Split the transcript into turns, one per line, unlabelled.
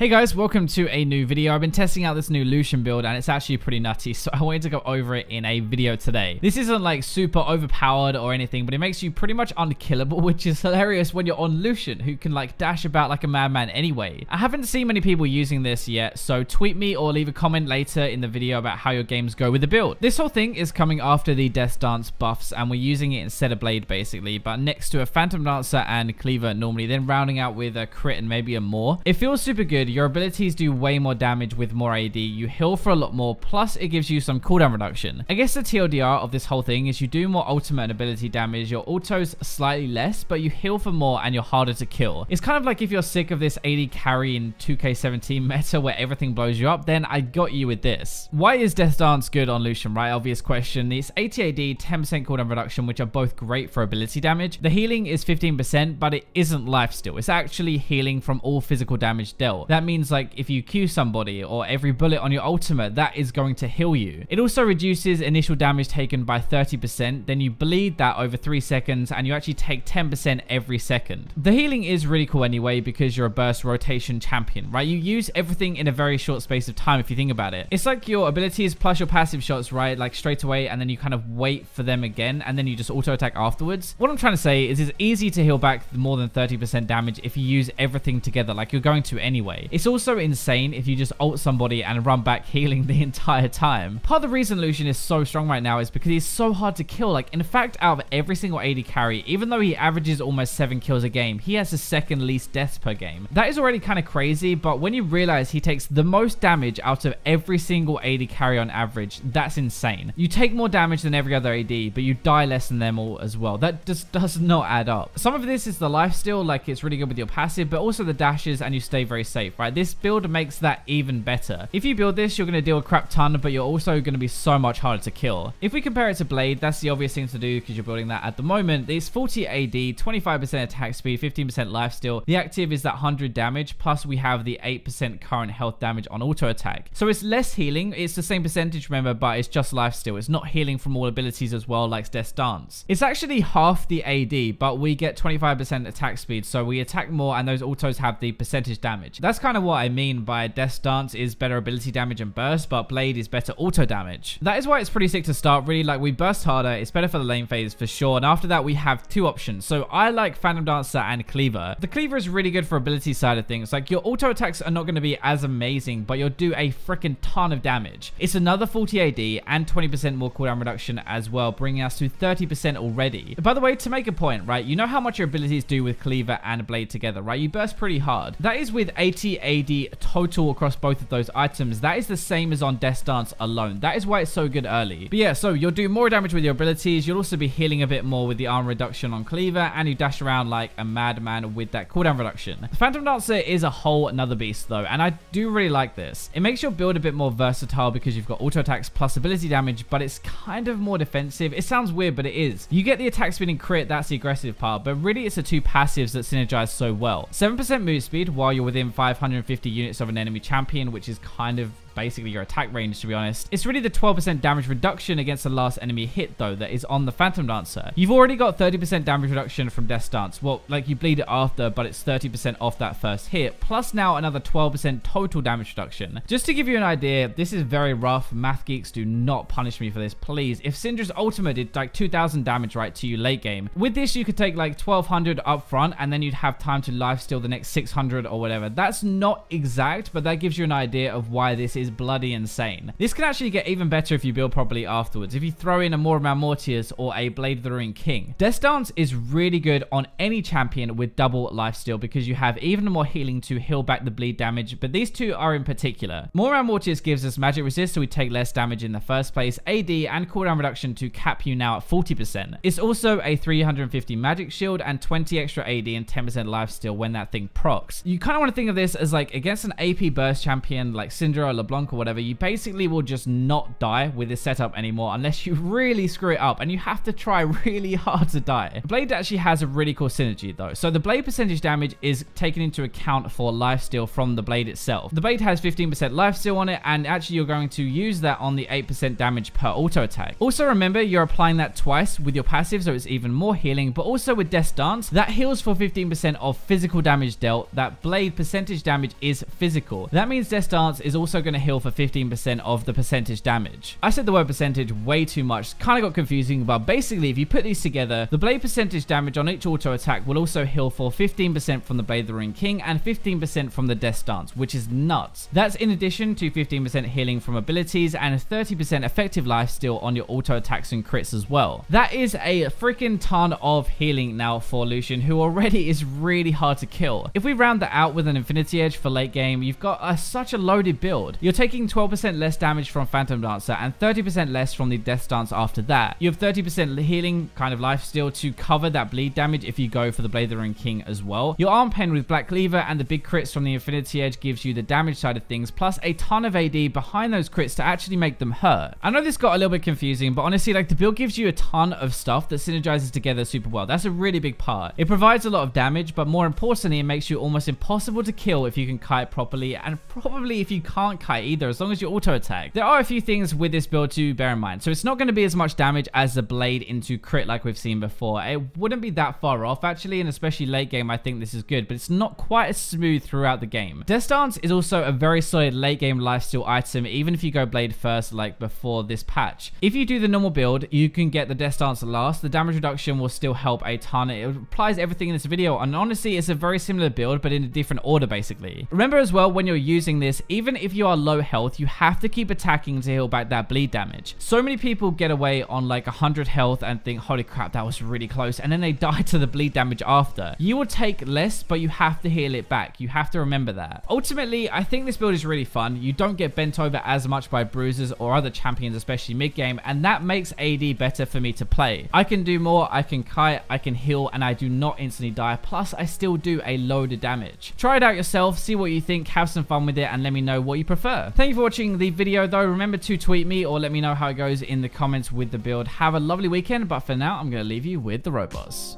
Hey guys, welcome to a new video. I've been testing out this new Lucian build and it's actually pretty nutty, so I wanted to go over it in a video today. This isn't like super overpowered or anything, but it makes you pretty much unkillable, which is hilarious when you're on Lucian, who can like dash about like a madman anyway. I haven't seen many people using this yet, so tweet me or leave a comment later in the video about how your games go with the build. This whole thing is coming after the Death Dance buffs, and we're using it instead of Blade basically, but next to a Phantom Dancer and Cleaver normally, then rounding out with a crit and maybe a more. It feels super good. Your abilities do way more damage with more AD, you heal for a lot more, plus it gives you some cooldown reduction. I guess the TLDR of this whole thing is you do more ultimate and ability damage, your autos slightly less, but you heal for more and you're harder to kill. It's kind of like if you're sick of this AD carry in 2K17 meta where everything blows you up, then I got you with this. Why is Death Dance good on Lucian, right? Obvious question. It's 80 AD, 10% cooldown reduction, which are both great for ability damage. The healing is 15%, but it isn't lifesteal. It's actually healing from all physical damage dealt. That means like if you Q somebody or every bullet on your ultimate, that is going to heal you. It also reduces initial damage taken by 30%, then you bleed that over 3 seconds and you actually take 10% every second. The healing is really cool anyway because you're a burst rotation champion, right? You use everything in a very short space of time if you think about it. It's like your abilities plus your passive shots, right? Like straight away, and then you kind of wait for them again and then you just auto attack afterwards. What I'm trying to say is it's easy to heal back more than 30% damage if you use everything together like you're going to anyway. It's also insane if you just ult somebody and run back healing the entire time. Part of the reason Lucian is so strong right now is because he's so hard to kill. Like in fact, out of every single AD carry, even though he averages almost 7 kills a game, he has the second least deaths per game. That is already kind of crazy, but when you realize he takes the most damage out of every single AD carry on average, that's insane. You take more damage than every other AD, but you die less than them all as well. That just does not add up. Some of this is the lifesteal, like it's really good with your passive, but also the dashes and you stay very safe, right? This build makes that even better. If you build this, you're going to deal a crap ton, but you're also going to be so much harder to kill. If we compare it to Blade, that's the obvious thing to do because you're building that at the moment. It's 40 AD, 25% attack speed, 15% lifesteal. The active is that 100 damage, plus we have the 8% current health damage on auto attack. So it's less healing. It's the same percentage, remember, but it's just lifesteal. It's not healing from all abilities as well like Death Dance. It's actually half the AD, but we get 25% attack speed, so we attack more and those autos have the percentage damage. That's kind of what I mean by Death Dance is better ability damage and burst, but Blade is better auto damage. That is why it's pretty sick to start, really. Like we burst harder, it's better for the lane phase for sure, and after that we have two options. So I like Phantom Dancer and Cleaver. The Cleaver is really good for ability side of things. Like your auto attacks are not going to be as amazing, but you'll do a freaking ton of damage. It's another 40 AD and 20% more cooldown reduction as well, bringing us to 30% already. By the way, to make a point, right, you know how much your abilities do with Cleaver and Blade together, right? You burst pretty hard. That is with 80 AD total across both of those items. That is the same as on Death Dance alone. That is why it's so good early. But yeah, so you'll do more damage with your abilities. You'll also be healing a bit more with the armor reduction on Cleaver, and you dash around like a madman with that cooldown reduction. The Phantom Dancer is a whole another beast though, and I do really like this. It makes your build a bit more versatile because you've got auto attacks plus ability damage, but it's kind of more defensive. It sounds weird, but it is. You get the attack speed and crit, that's the aggressive part, but really it's the two passives that synergize so well. 7% move speed while you're within 550 units of an enemy champion, which is kind of basically your attack range, to be honest. It's really the 12% damage reduction against the last enemy hit though that is on the Phantom Dancer. You've already got 30% damage reduction from Death Dance. Well, like you bleed it after, but it's 30% off that first hit, plus now another 12% total damage reduction. Just to give you an idea, this is very rough. Math geeks, do not punish me for this, please. If Syndra's ultimate did like 2000 damage right to you late game, with this you could take like 1200 up front and then you'd have time to lifesteal the next 600 or whatever. That's not exact, but that gives you an idea of why this is bloody insane. This can actually get even better if you build properly afterwards, if you throw in a Mortimer Mortius or a Blade of the Ruined King. Death Dance is really good on any champion with double lifesteal because you have even more healing to heal back the bleed damage, but these two are in particular. Mortimer Mortius gives us magic resist, so we take less damage in the first place, AD and cooldown reduction to cap you now at 40%. It's also a 350 magic shield and 20 extra AD and 10% lifesteal when that thing procs. You kind of want to think of this as like against an AP burst champion like Syndra or LeBlanc LeBlanc or whatever, you basically will just not die with this setup anymore unless you really screw it up, and you have to try really hard to die. The blade actually has a really cool synergy though. So the blade percentage damage is taken into account for lifesteal from the blade itself. The blade has 15% lifesteal on it, and actually you're going to use that on the 8% damage per auto attack. Also remember, you're applying that twice with your passive, so it's even more healing, but also with Death Dance, that heals for 15% of physical damage dealt. That blade percentage damage is physical. That means Death Dance is also going to heal for 15% of the percentage damage. I said the word percentage way too much, kind of got confusing, but basically if you put these together, the blade percentage damage on each auto attack will also heal for 15% from the Blade of the Ruined King and 15% from the Death Dance, which is nuts. That's in addition to 15% healing from abilities and 30% effective lifesteal on your auto attacks and crits as well. That is a freaking ton of healing now for Lucian, who already is really hard to kill. If we round that out with an Infinity Edge for late game, you've got such a loaded build. You're taking 12% less damage from Phantom Dancer and 30% less from the Death Dance after that. You have 30% healing kind of lifesteal to cover that bleed damage if you go for the Blade of the Ruined King as well. Your arm pen with Black Cleaver and the big crits from the Infinity Edge gives you the damage side of things, plus a ton of AD behind those crits to actually make them hurt. I know this got a little bit confusing, but honestly, like, the build gives you a ton of stuff that synergizes together super well. That's a really big part. It provides a lot of damage, but more importantly, it makes you almost impossible to kill if you can kite properly, and probably if you can't kite either, as long as you auto attack. There are a few things with this build to bear in mind. So it's not going to be as much damage as the blade into crit like we've seen before. It wouldn't be that far off actually, and especially late game I think this is good, but it's not quite as smooth throughout the game. Death Dance is also a very solid late game lifesteal item, even if you go blade first like before this patch. If you do the normal build, you can get the Death Dance last. The damage reduction will still help a ton. It applies everything in this video, and honestly it's a very similar build but in a different order basically. Remember as well, when you're using this, even if you are low health, you have to keep attacking to heal back that bleed damage. So many people get away on like 100 health and think, holy crap, that was really close, and then they die to the bleed damage after. You will take less, but you have to heal it back. You have to remember that. Ultimately, I think this build is really fun. You don't get bent over as much by bruisers or other champions, especially mid game, and that makes AD better for me to play. I can do more, I can kite, I can heal, and I do not instantly die, plus I still do a load of damage. Try it out yourself, see what you think, have some fun with it, and let me know what you prefer. Thank you for watching the video though. Remember to tweet me or let me know how it goes in the comments with the build. Have a lovely weekend, but for now I'm going to leave you with the robots.